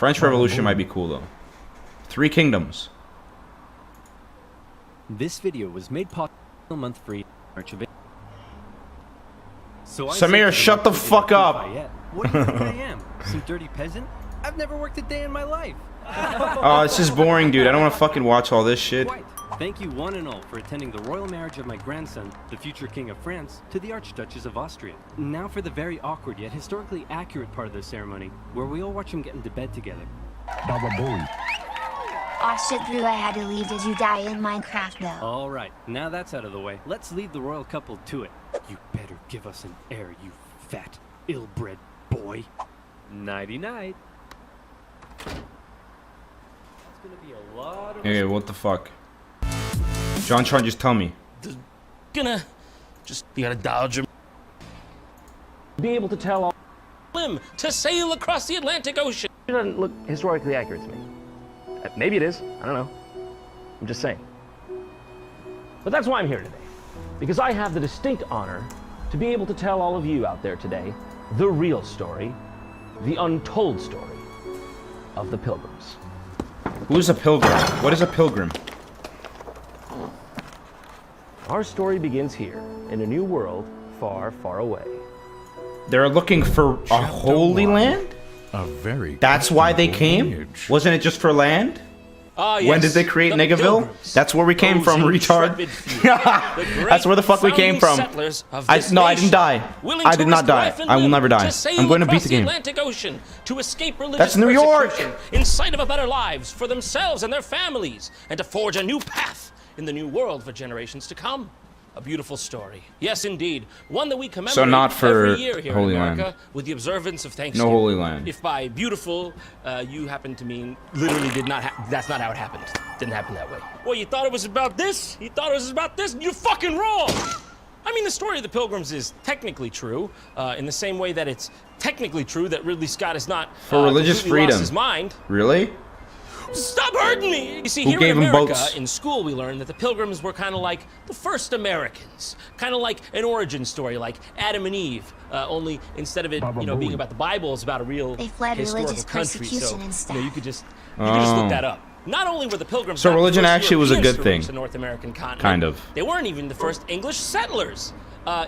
French Revolution might be cool though. 3 Kingdoms. This video was made possible month free March of. So Samir, shut the fuck up. What do you think I am? Some dirty peasant? I've never worked a day in my life. Oh, this is boring, dude. I don't want to fucking watch all this shit. Quite. Thank you one and all for attending the royal marriage of my grandson, the future King of France, to the Archduchess of Austria. Now for the very awkward yet historically accurate part of the ceremony, where we all watch him get into bed together. Baba Booey. Aw shit, Drew, I had to leave. Did you die in Minecraft though? Alright, now that's out of the way. Let's lead the royal couple to it. You better give us an heir, you fat, ill-bred boy. Nighty-night. That's gonna be a lot of... Hey, what the fuck? Jontron, just tell me. You gotta dodge him. Be able to tell all. Him to sail across the Atlantic Ocean. It doesn't look historically accurate to me. Maybe it is. I don't know. I'm just saying. But that's why I'm here today. Because I have the distinct honor to be able to tell all of you out there today the real story, the untold story of the Pilgrims. Who's a pilgrim? What is a pilgrim? Our story begins here, in a new world far, far away. They're looking for a holy land? A very That's why they came? voyage. Wasn't it just for land? Yes, When did they create the Negaville? Pilgrims. That's where we came Those from, retard. intrepid few, the That's where the fuck we came founding from. settlers of I this didn't nation, die. willing I to did not risk die. life and I will limb never die. to sail I'm going to beat across the game. Atlantic Ocean to escape religious That's New York! persecution in sight of a better lives for themselves and their families, and to forge a new path in the new world for generations to come. A beautiful story. Yes, indeed. One that we commemorate So not for every year here Holy in America Land. with the observance of Thanksgiving. No Holy Land. If by beautiful, you happen to mean literally did not that's not how it happened. Didn't happen that way. Well, you thought it was about this? You thought it was about this? You're fucking wrong! I mean, the story of the Pilgrims is technically true, in the same way that it's technically true that Ridley Scott is not For religious completely lost freedom. his mind. Really? Stop hurting me! You see, Who here gave in 'em America, boats? in school, we learned that the Pilgrims were kind of like the first Americans, kind of like an origin story, like Adam and Eve. Only instead of it, Baba being Booey. about the Bible, it's about a real They fled historical religious country. So persecution and stuff. you could just look Oh. that up. Not only were the Pilgrims So not the religion first actually was a Europeans good to reach thing. the North American continent. Kind of. They weren't even the first English settlers.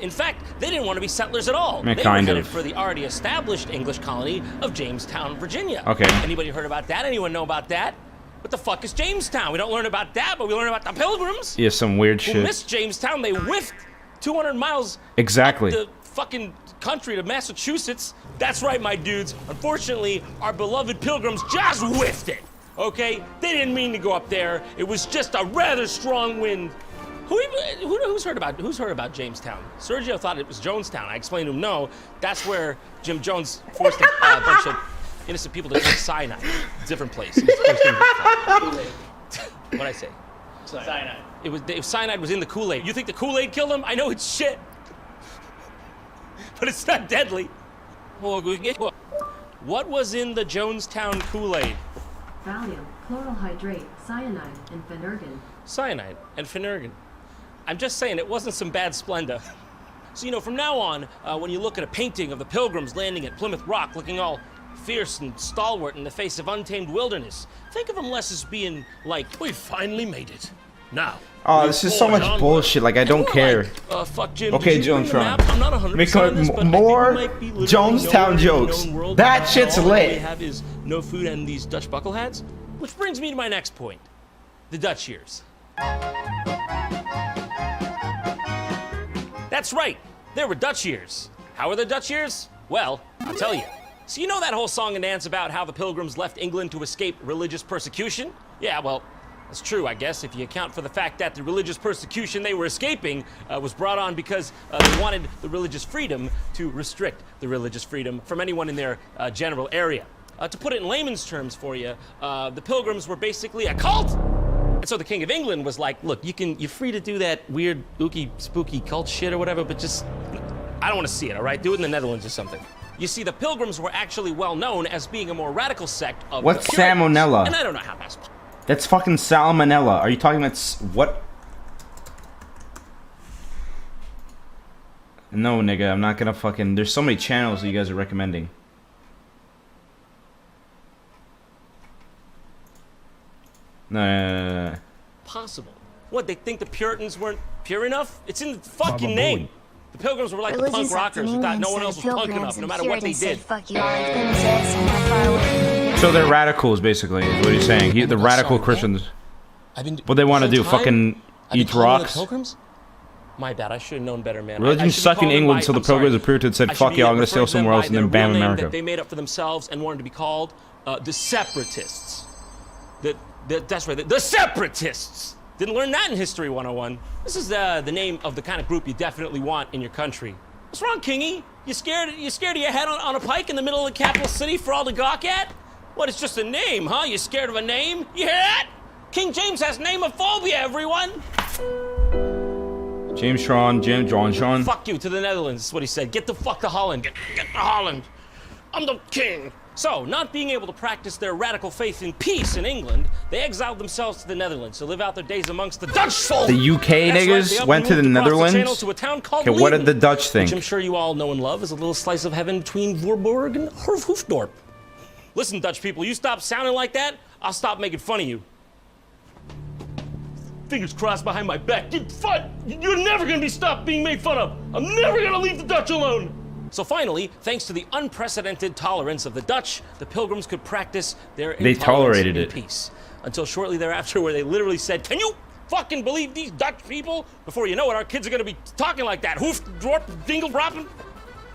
In fact, they didn't want to be settlers at all. Yeah, They kind were headed of. for the already established English colony of Jamestown, Virginia. Okay. Anybody heard about that? Anyone know about that? What the fuck is Jamestown? We don't learn about that, but we learn about the Pilgrims. Yeah, some weird Who shit. missed Jamestown? They whiffed 200 miles Exactly. the fucking country to Massachusetts. That's right, my dudes. Unfortunately, our beloved Pilgrims just whiffed it. Okay? They didn't mean to go up there. It was just a rather strong wind. Who's heard about Jamestown? Sergio thought it was Jonestown. I explained to him, no, that's where Jim Jones forced a bunch of innocent people to take cyanide. Different place. What'd I say? Cyanide. Cyanide was in the Kool-Aid. You think the Kool-Aid killed him? I know it's shit. But it's not deadly. What was in the Jonestown Kool-Aid? Valium, chloral hydrate, cyanide, and phenergan. Cyanide and phenergan. I'm just saying, it wasn't some bad Splenda. So, from now on, when you look at a painting of the Pilgrims landing at Plymouth Rock looking all fierce and stalwart in the face of untamed wilderness, think of them less as being like, we finally made it. Now. Oh, this is so much bullshit. Like, I don't care. Fuck Jim. Okay, did you bring the Jontron. map? I'm not 100% Make on this, but I think more we might be literally Jonestown nowhere in the jokes. known world That where shit's all lit. we have is no food and these Dutch buckleheads. Which brings me to my next point. The Dutch years. That's right. There were Dutch years. How were the Dutch years? Well, I'll tell you. So you know that whole song and dance about how the Pilgrims left England to escape religious persecution? Yeah, well, that's true, I guess, if you account for the fact that the religious persecution they were escaping was brought on because they wanted the religious freedom to restrict the religious freedom from anyone in their general area. To put it in layman's terms for you, the Pilgrims were basically a cult. And so the King of England was like, look, you're free to do that weird, ooky, spooky cult shit or whatever, but just, I don't want to see it, all right? Do it in the Netherlands or something. You see, the Pilgrims were actually well known as being a more radical sect of What's the Puritans. salmonella? And I don't know how that's... That's fucking salmonella. Are you talking about what? No, nigga, I'm not gonna fucking... There's so many channels that you guys are recommending. No. Possible. What, they think the Puritans weren't pure enough? It's in the fucking Baba name. Booey. The Pilgrims were like the Religion punk sucked in rockers who thought England, no one so else the was punk Pilgrims enough, no and matter what they Puritans did. said, fuck you, all you're gonna say is so far away. So they're radicals, basically, is what he's saying. The radical Christians. What they want to do, fucking eat rocks? Pilgrims? My bad, I should have known better, man. Religion sucked in England, so the Pilgrims and Puritans said, fuck y'all, I'm gonna sail somewhere else and then ban America. That they made up for themselves and wanted to be called the Separatists. That's right, the Separatists! Didn't learn that in History 101. This is the name of the kind of group you definitely want in your country. What's wrong, Kingy? You scared of your head on a pike in the middle of the capital city for all to gawk at? What, it's just a name, huh? You scared of a name? You hear that? King James has nameophobia, everyone! Jontron. Fuck you to the Netherlands, is what he said. Get the fuck to Holland. Get to Holland. I'm the king. So, not being able to practice their radical faith in peace in England, they exiled themselves to the Netherlands to live out their days amongst the Dutch folk. The UK niggas went to the Netherlands? To a town called Okay, what did the Leiden, Dutch think? Which I'm sure you all know and love as a little slice of heaven between Voorburg and Hoofddorp. Listen, Dutch people, you stop sounding like that, I'll stop making fun of you. Fingers crossed behind my back. You're never gonna be stopped being made fun of. I'm never gonna leave the Dutch alone. So finally, thanks to the unprecedented tolerance of the Dutch, the Pilgrims could practice their They tolerated in it. peace. Until shortly thereafter, where they literally said, "Can you fucking believe these Dutch people?" Before you know it, our kids are gonna be talking like that. Hoofddorp, dingelbroppen.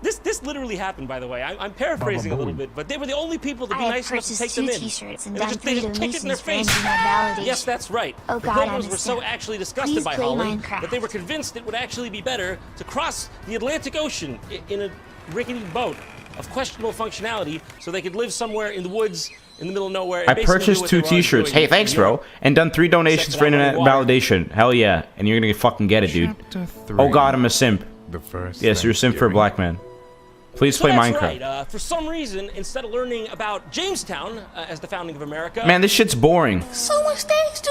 This literally happened, by the way. I'm paraphrasing a little bit, but they were the only people to be I nice have enough to purchased take 2 them in. t-shirts and They done just 3 kick it in their donations for face. internet validation. Yes, that's right. Oh The God, Pilgrims were so understand. actually disgusted Please by play Holland Minecraft. that they were convinced it would actually be better to cross the Atlantic Ocean in a rickety boat of questionable functionality so they could live somewhere in the woods in the middle of nowhere. And I basically do purchased what 2 they were already t-shirts. doing Hey, thanks, in bro. Europe. And done 3 donations Except for that I'm internet underwater. validation. Hell yeah. And you're gonna fucking get it, dude. Chapter 3. Oh god, I'm a simp. The first Yes, you're a simp for a Thanksgiving. black man. Please So play that's Minecraft. right. For some reason, instead of learning about Jamestown as the founding of America, Man, this shit's boring. So much things to